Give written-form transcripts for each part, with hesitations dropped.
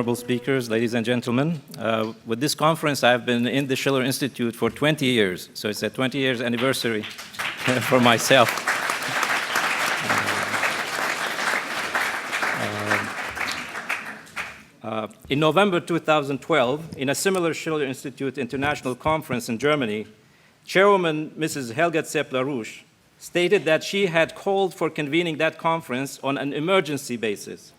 honorable speakers, ladies and gentlemen. With this conference, I've been in the Schiller Institute for 20 years, so it's a 20 years anniversary for myself. In November 2012, in a similar Schiller Institute International Conference in Germany, Chairwoman Mrs. Helga Zepp-LaRouche stated that she had called for convening that conference on an emergency basis.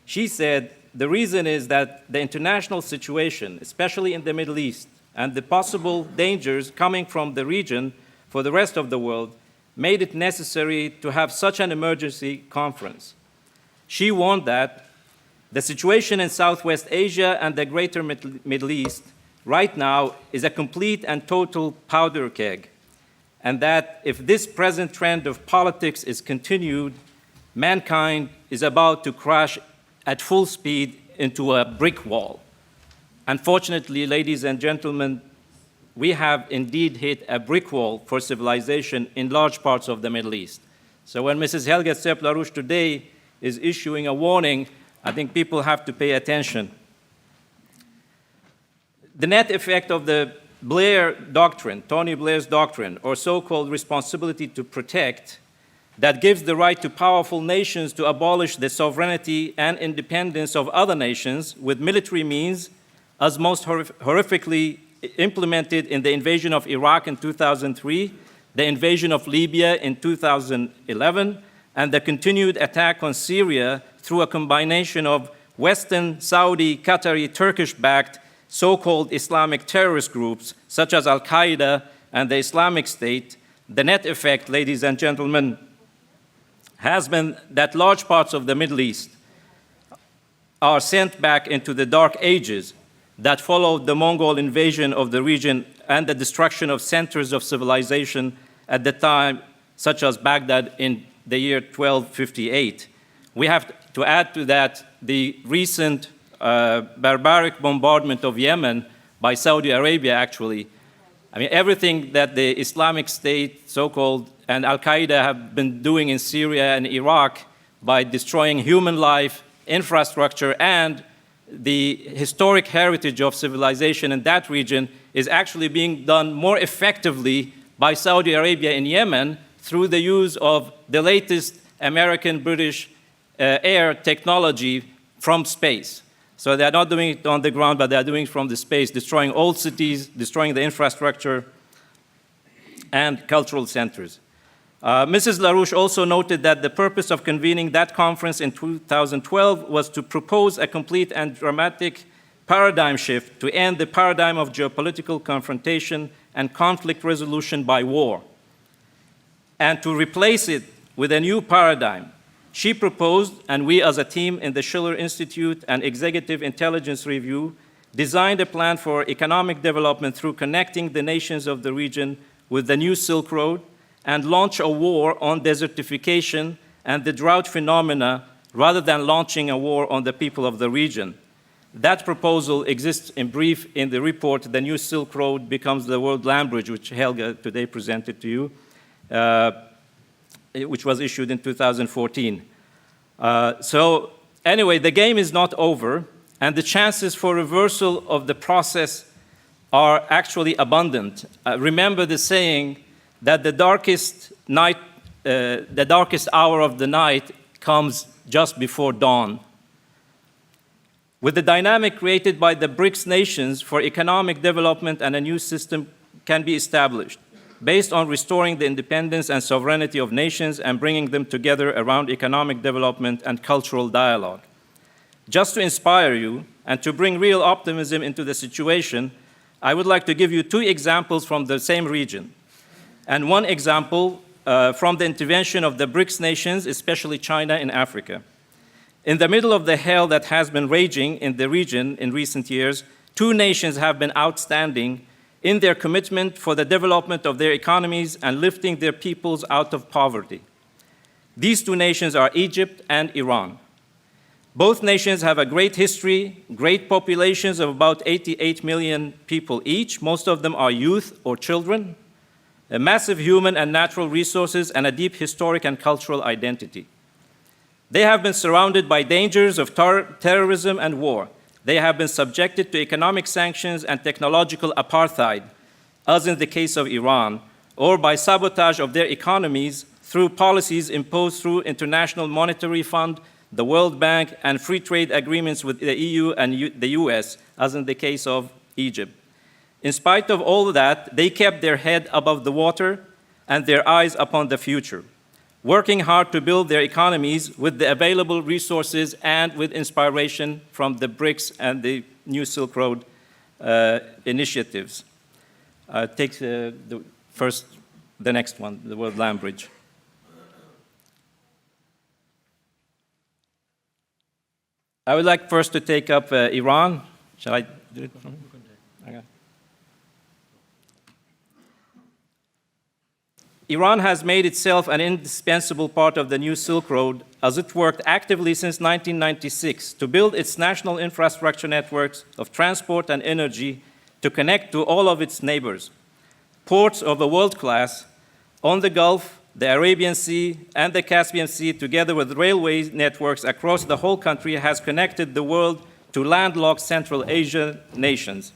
She said, the reason is that the international situation, especially in the Middle East, and the possible dangers coming from the region for the rest of the world, made it necessary to have such an emergency conference. She warned that the situation in Southwest Asia and the greater Middle East right now is a complete and total powder keg, and that if this present trend of politics is continued, mankind is about to crash at full speed into a brick wall. Unfortunately, ladies and gentlemen, we have indeed hit a brick wall for civilization in large parts of the Middle East. So when Mrs. Helga Zepp-LaRouche today is issuing a warning, I think people have to pay attention. The net effect of the Blair doctrine, Tony Blair's doctrine, or so-called responsibility to protect, that gives the right to powerful nations to abolish the sovereignty and independence of other nations with military means, as most horrifically implemented in the invasion of Iraq in 2003, the invasion of Libya in 2011, and the continued attack on Syria through a combination of Western, Saudi, Qatari, Turkish-backed so-called Islamic terrorist groups, such as Al-Qaeda and the Islamic State. The net effect, ladies and gentlemen, has been that large parts of the Middle East are sent back into the dark ages that followed the Mongol invasion of the region and the destruction of centers of civilization at the time, such as Baghdad in the year 1258. We have to add to that the recent barbaric bombardment of Yemen by Saudi Arabia, actually. I mean, everything that the Islamic State, so-called, and Al-Qaeda have been doing in Syria and Iraq by destroying human life, infrastructure, and the historic heritage of civilization in that region is actually being done more effectively by Saudi Arabia in Yemen through the use of the latest American, British air technology from space. So they're not doing it on the ground, but they're doing it from the space, destroying old cities, destroying the infrastructure and cultural centers. Mrs. LaRouche also noted that the purpose of convening that conference in 2012 was to propose a complete and dramatic paradigm shift to end the paradigm of geopolitical confrontation and conflict resolution by war, and to replace it with a new paradigm. She proposed, and we as a team in the Schiller Institute and Executive Intelligence Review designed a plan for economic development through connecting the nations of the region with the new Silk Road and launch a war on desertification and the drought phenomena rather than launching a war on the people of the region. That proposal exists in brief in the report, The New Silk Road Becomes the World Land Bridge, which Helga today presented to you, which was issued in 2014. So anyway, the game is not over, and the chances for reversal of the process are actually abundant. Remember the saying that the darkest hour of the night comes just before dawn. With the dynamic created by the BRICS nations for economic development, and a new system can be established, based on restoring the independence and sovereignty of nations and bringing them together around economic development and cultural dialogue. Just to inspire you and to bring real optimism into the situation, I would like to give you two examples from the same region, and one example from the intervention of the BRICS nations, especially China in Africa. In the middle of the hell that has been raging in the region in recent years, two nations have been outstanding in their commitment for the development of their economies and lifting their peoples out of poverty. These two nations are Egypt and Iran. Both nations have a great history, great populations of about 88 million people each. Most of them are youth or children, a massive human and natural resources, and a deep historic and cultural identity. They have been surrounded by dangers of terrorism and war. they have been subjected to economic sanctions and technological apartheid, as in the case of Iran, or by sabotage of their economies through policies imposed through International Monetary Fund, the World Bank, and free trade agreements with the EU and the US, as in the case of Egypt. In spite of all that, they kept their head above the water and their eyes upon the future, working hard to build their economies with the available resources and with inspiration from the BRICS and the New Silk Road initiatives. Take the next one, the World Land Bridge. I would like first to take up Iran. Shall I do it? Okay. Iran has made itself an indispensable part of the New Silk Road as it worked actively since 1996 to build its national infrastructure networks of transport and energy to connect to all of its neighbors. Ports of a world class on the Gulf, the Arabian Sea, and the Caspian Sea, together with railway networks across the whole country, has connected the world to landlocked Central Asian nations.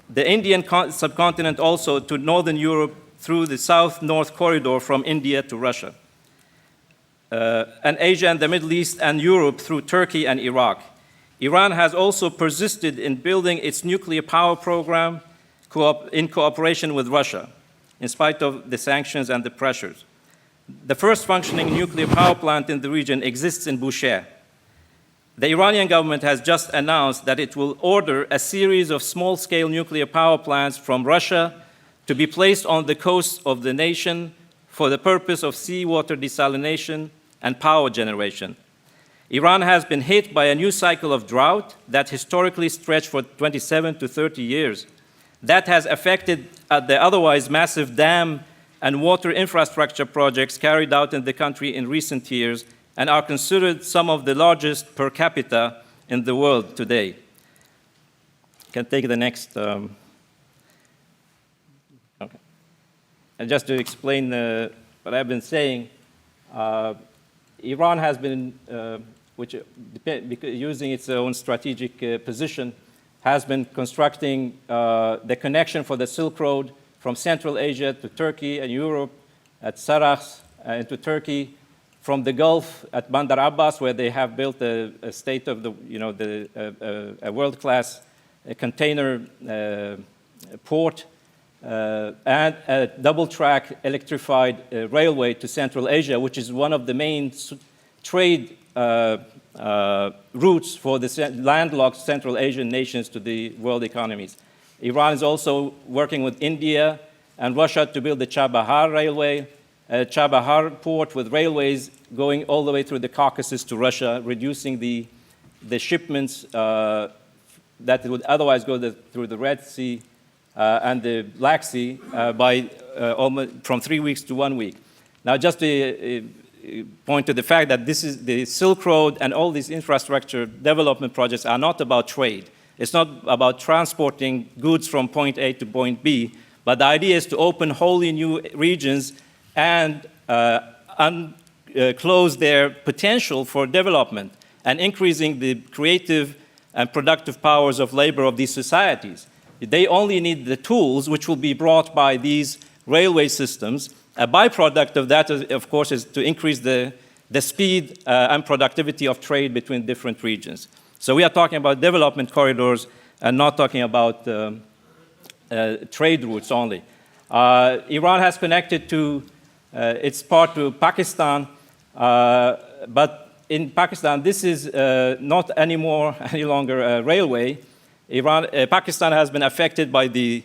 The Indian subcontinent also to Northern Europe through the South-North corridor from India to Russia, and Asia and the Middle East and Europe through Turkey and Iraq. Iran has also persisted in building its nuclear power program in cooperation with Russia, in spite of the sanctions and the pressures. The first functioning nuclear power plant in the region exists in Bushehr. The Iranian government has just announced that it will order a series of small-scale nuclear power plants from Russia to be placed on the coast of the nation for the purpose of seawater desalination and power generation. Iran has been hit by a new cycle of drought that historically stretched for 27 to 30 years. That has affected the otherwise massive dam and water infrastructure projects carried out in the country in recent years and are considered some of the largest per capita in the world today. You can take the next. Okay. And just to explain what I've been saying, Iran has been, using its own strategic position, has been constructing the connection for the Silk Road from Central Asia to Turkey and Europe at Sarax into Turkey, from the Gulf at Bandar Abbas, where they have built a state of a world-class container port, and a double-track electrified railway to Central Asia, which is one of the main trade routes for the landlocked Central Asian nations to the world economies. Iran is also working with India and Russia to build the Chabahar railway, Chabahar port with railways going all the way through the Caucasus to Russia, reducing the shipments that would otherwise go through the Red Sea and the Black Sea by almost from 3 weeks to 1 week. Now, just to point to the fact that this is the Silk Road and all these infrastructure development projects are not about trade. It's not about transporting goods from point A to point B, but the idea is to open wholly new regions and close their potential for development and increasing the creative and productive powers of labor of these societies. They only need the tools which will be brought by these railway systems. A byproduct of that, of course, is to increase the speed and productivity of trade between different regions. So we are talking about development corridors and not talking about trade routes only. Iran has connected to its part to Pakistan, but in Pakistan, this is not any longer a railway. Pakistan has been affected by the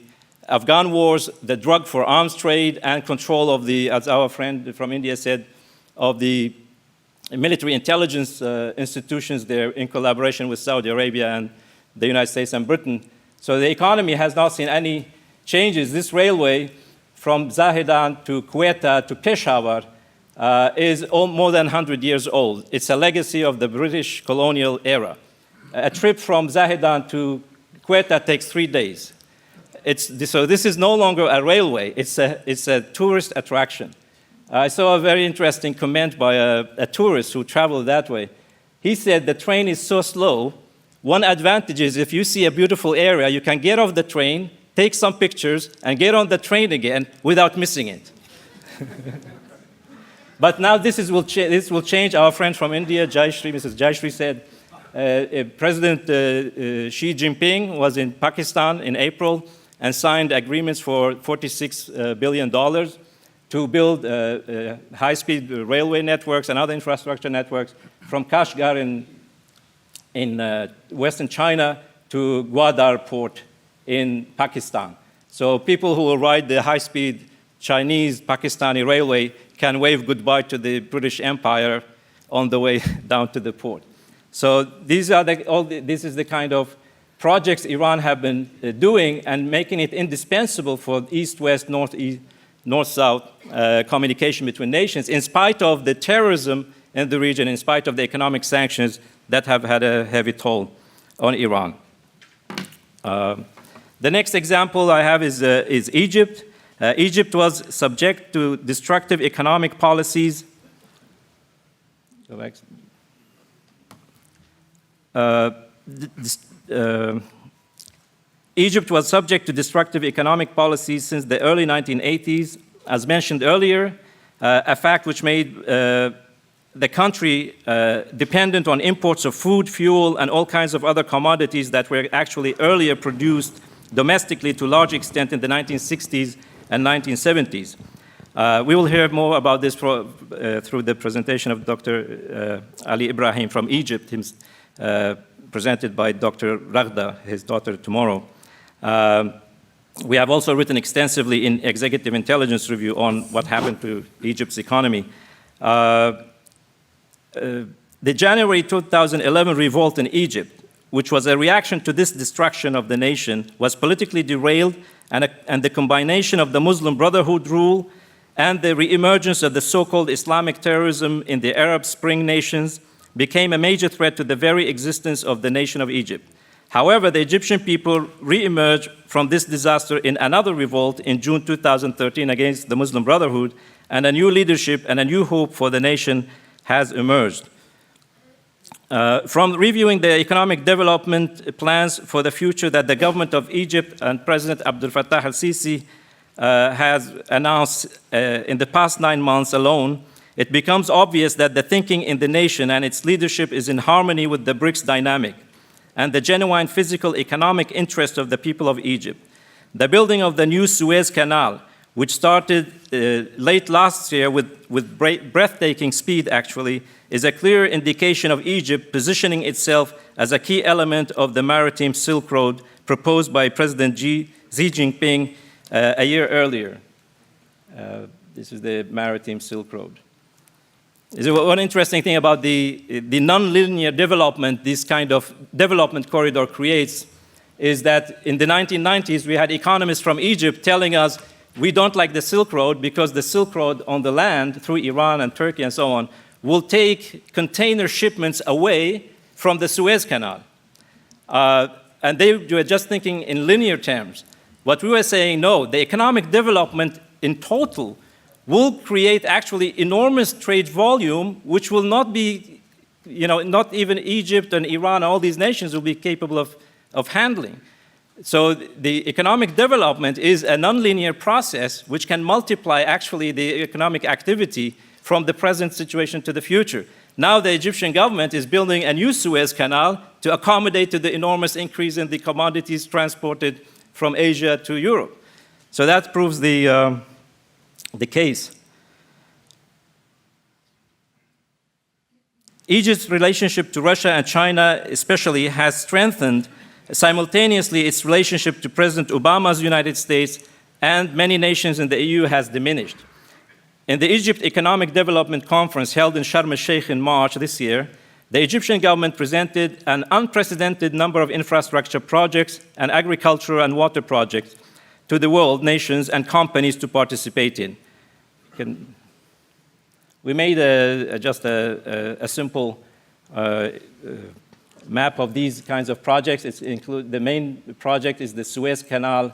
Afghan wars, the drug for arms trade, and control of the, as our friend from India said, of the military intelligence institutions there in collaboration with Saudi Arabia and the United States and Britain. So the economy has not seen any changes. This railway from Zahedan to Quetta to Peshawar is more than 100 years old. It's a legacy of the British colonial era. A trip from Zahedan to Quetta takes 3 days. So this is no longer a railway, it's a tourist attraction. I saw a very interesting comment by a tourist who traveled that way. He said the train is so slow One advantage is if you see a beautiful area, you can get off the train, take some pictures, and get on the train again without missing it. But now this will change. Our friend from India, Mrs. Jayashree said, President Xi Jinping was in Pakistan in April and signed agreements for $46 billion to build high-speed railway networks and other infrastructure networks from Kashgar in western China to Gwadar port in Pakistan. So people who will ride the high-speed Chinese-Pakistani railway can wave goodbye to the British Empire on the way down to the port. So this is the kind of projects Iran have been doing and making it indispensable for east-west, north-south communication between nations, in spite of the terrorism in the region, in spite of the economic sanctions that have had a heavy toll on Iran. The next example I have is Egypt. Egypt was subject to destructive economic policies. Go back. Egypt was subject to destructive economic policies since the early 1980s, as mentioned earlier, a fact which made the country dependent on imports of food, fuel, and all kinds of other commodities that were actually earlier produced domestically to a large extent in the 1960s and 1970s. We will hear more about this through the presentation of Dr. Ali Ibrahim from Egypt, presented by Dr. Raghda, his daughter, tomorrow. We have also written extensively in Executive Intelligence Review on what happened to Egypt's economy. The January 2011 revolt in Egypt, which was a reaction to this destruction of the nation, was politically derailed, and the combination of the Muslim Brotherhood rule and the reemergence of the so-called Islamic terrorism in the Arab Spring nations became a major threat to the very existence of the nation of Egypt. However, the Egyptian people re-emerged from this disaster in another revolt in June 2013 against the Muslim Brotherhood, and a new leadership and a new hope for the nation has emerged. From reviewing the economic development plans for the future that the government of Egypt and President Abdel Fattah al-Sisi has announced in the past 9 months alone, it becomes obvious that the thinking in the nation and its leadership is in harmony with the BRICS dynamic and the genuine physical economic interest of the people of Egypt. The building of the new Suez Canal, which started late last year with breathtaking speed, actually, is a clear indication of Egypt positioning itself as a key element of the maritime Silk Road proposed by President Xi Jinping a year earlier. This is the maritime Silk Road. One interesting thing about the non-linear development this kind of development corridor creates is that in the 1990s, we had economists from Egypt telling us, we don't like the Silk Road because the Silk Road on the land through Iran and Turkey and so on will take container shipments away from the Suez Canal. And they were just thinking in linear terms. What we were saying, no, the economic development in total will create actually enormous trade volume, which will not be, not even Egypt and Iran, all these nations will be capable of handling. So the economic development is a nonlinear process which can multiply actually the economic activity from the present situation to the future. Now the Egyptian government is building a new Suez Canal to accommodate to the enormous increase in the commodities transported from Asia to Europe. So that proves the case. Egypt's relationship to Russia and China especially has strengthened simultaneously its relationship to President Obama's United States and many nations in the EU has diminished. In the Egypt Economic Development Conference held in Sharm el-Sheikh in March this year, the Egyptian government presented an unprecedented number of infrastructure projects and agricultural and water projects to the world, nations, and companies to participate in. We made just a simple map of these kinds of projects. The main project is the Suez Canal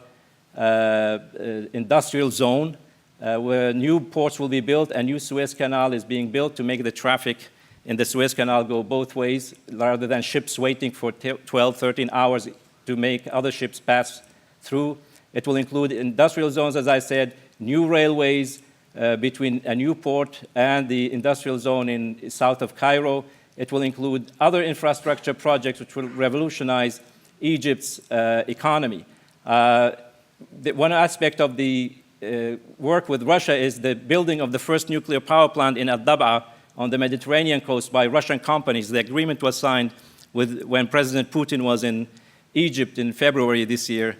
industrial zone, where new ports will be built. A new Suez Canal is being built to make the traffic in the Suez Canal go both ways, rather than ships waiting for 12, 13 hours to make other ships pass through. It will include industrial zones, as I said, new railways between a new port and the industrial zone in south of Cairo. It will include other infrastructure projects which will revolutionize Egypt's economy. One aspect of the work with Russia is the building of the first nuclear power plant in Al-Dab'a on the Mediterranean coast by Russian companies. The agreement was signed when President Putin was in Egypt in February this year.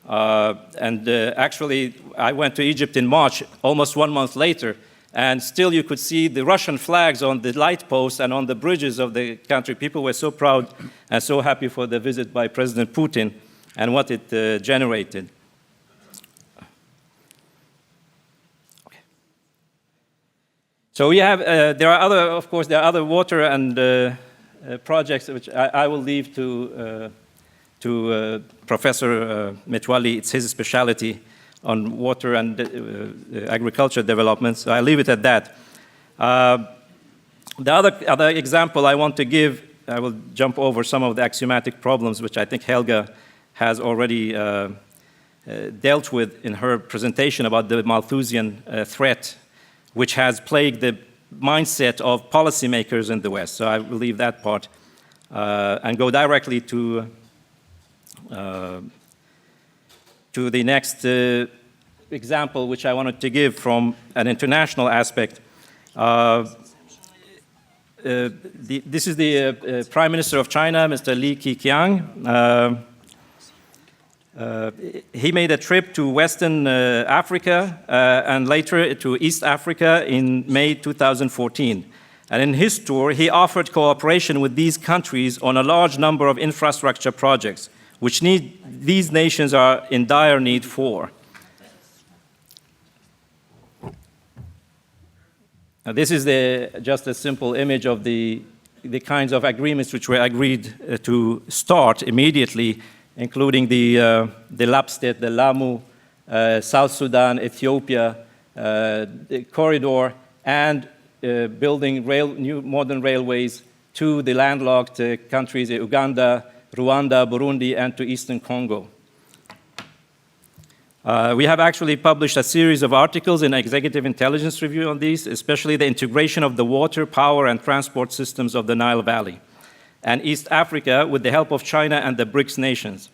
Actually, I went to Egypt in March, almost 1 month later, and still you could see the Russian flags on the light posts and on the bridges of the country. People were so proud and so happy for the visit by President Putin and what it generated. Okay. So we have, there are other, of course, there are other water and projects which I will leave to Professor Metwali. It's his specialty on water and agriculture development, so I leave it at that. The other example I want to give, I will jump over some of the axiomatic problems which I think Helga has already dealt with in her presentation about the Malthusian threat, which has plagued the mindset of policymakers in the West. So I will leave that part and go directly to the next example, which I wanted to give from an international aspect. This is the Prime Minister of China, Mr. Li Keqiang. He made a trip to Western Africa and later to East Africa in May 2014. And in his tour, he offered cooperation with these countries on a large number of infrastructure projects, which these nations are in dire need for. Now, this is just a simple image of the kinds of agreements which were agreed to start immediately, including the Lapstet, the Lamu, South Sudan, Ethiopia, the corridor, and building new modern railways to the landlocked countries, Uganda, Rwanda, Burundi, and to Eastern Congo. We have actually published a series of articles in Executive Intelligence Review on these, especially the integration of the water, power, and transport systems of the Nile Valley and East Africa with the help of China and the BRICS nations.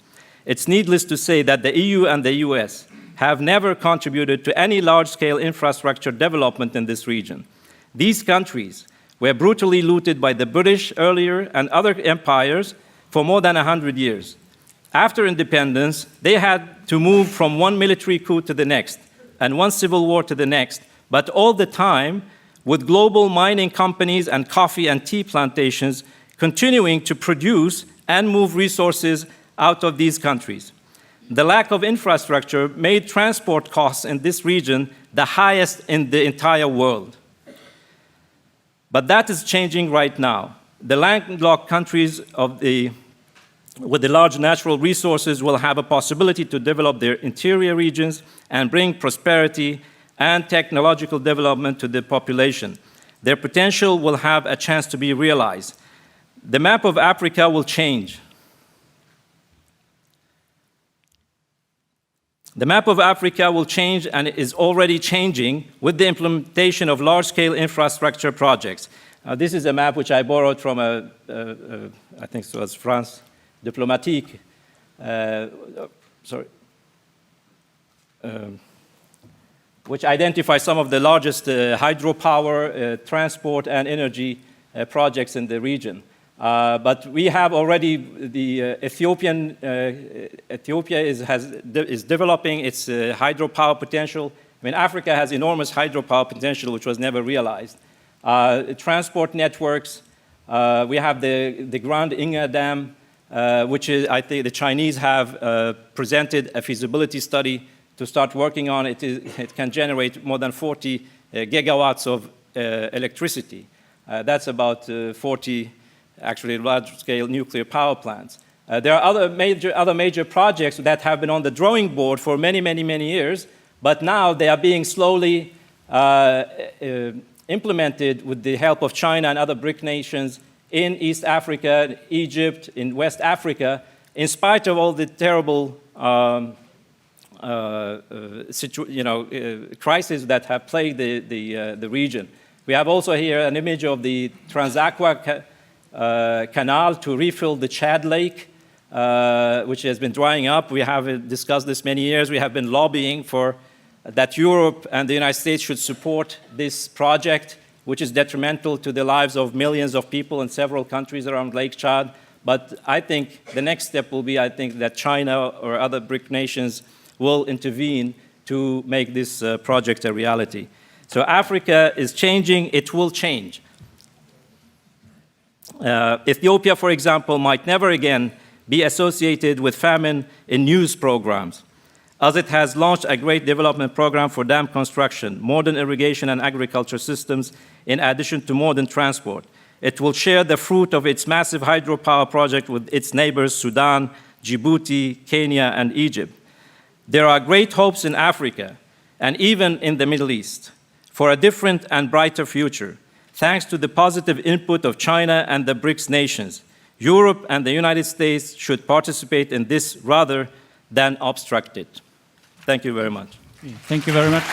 It's needless to say that the EU and the US have never contributed to any large-scale infrastructure development in this region. These countries were brutally looted by the British earlier and other empires for more than 100 years. After independence, they had to move from one military coup to the next and one civil war to the next, but all the time with global mining companies and coffee and tea plantations continuing to produce and move resources out of these countries. The lack of infrastructure made transport costs in this region the highest in the entire world. But that is changing right now. The landlocked countries with the large natural resources will have a possibility to develop their interior regions and bring prosperity and technological development to the population. Their potential will have a chance to be realized. The map of Africa will change. The map of Africa will change and is already changing with the implementation of large-scale infrastructure projects. This is a map which I borrowed from I think it was France Diplomatique, which identifies some of the largest hydropower, transport, and energy projects in the region. But we have already the Ethiopia is developing its hydropower potential. I mean, Africa has enormous hydropower potential, which was never realized. Transport networks, we have the Grand Inga Dam, which is, I think the Chinese have presented a feasibility study to start working on. It can generate more than 40 gigawatts of electricity. That's about 40 actually large-scale nuclear power plants. There are other major projects that have been on the drawing board for many years, but now they are being slowly implemented with the help of China and other BRIC nations in East Africa, Egypt, in West Africa, in spite of all the terrible crises that have plagued the region. We have also here an image of the Transaqua Canal to refill the Chad Lake, which has been drying up. We have discussed this many years. We have been lobbying for that Europe and the United States should support this project, which is detrimental to the lives of millions of people in several countries around Lake Chad. But I think the next step will be, I think, that China or other BRIC nations will intervene to make this project a reality. So Africa is changing. It will change. Ethiopia, for example, might never again be associated with famine in news programs, as it has launched a great development program for dam construction, modern irrigation and agriculture systems, in addition to modern transport. It will share the fruit of its massive hydropower project with its neighbors Sudan, Djibouti, Kenya, and Egypt. There are great hopes in Africa, and even in the Middle East, for a different and brighter future, thanks to the positive input of China and the BRICS nations. Europe and the United States should participate in this rather than obstruct it. Thank you very much. Thank you very much.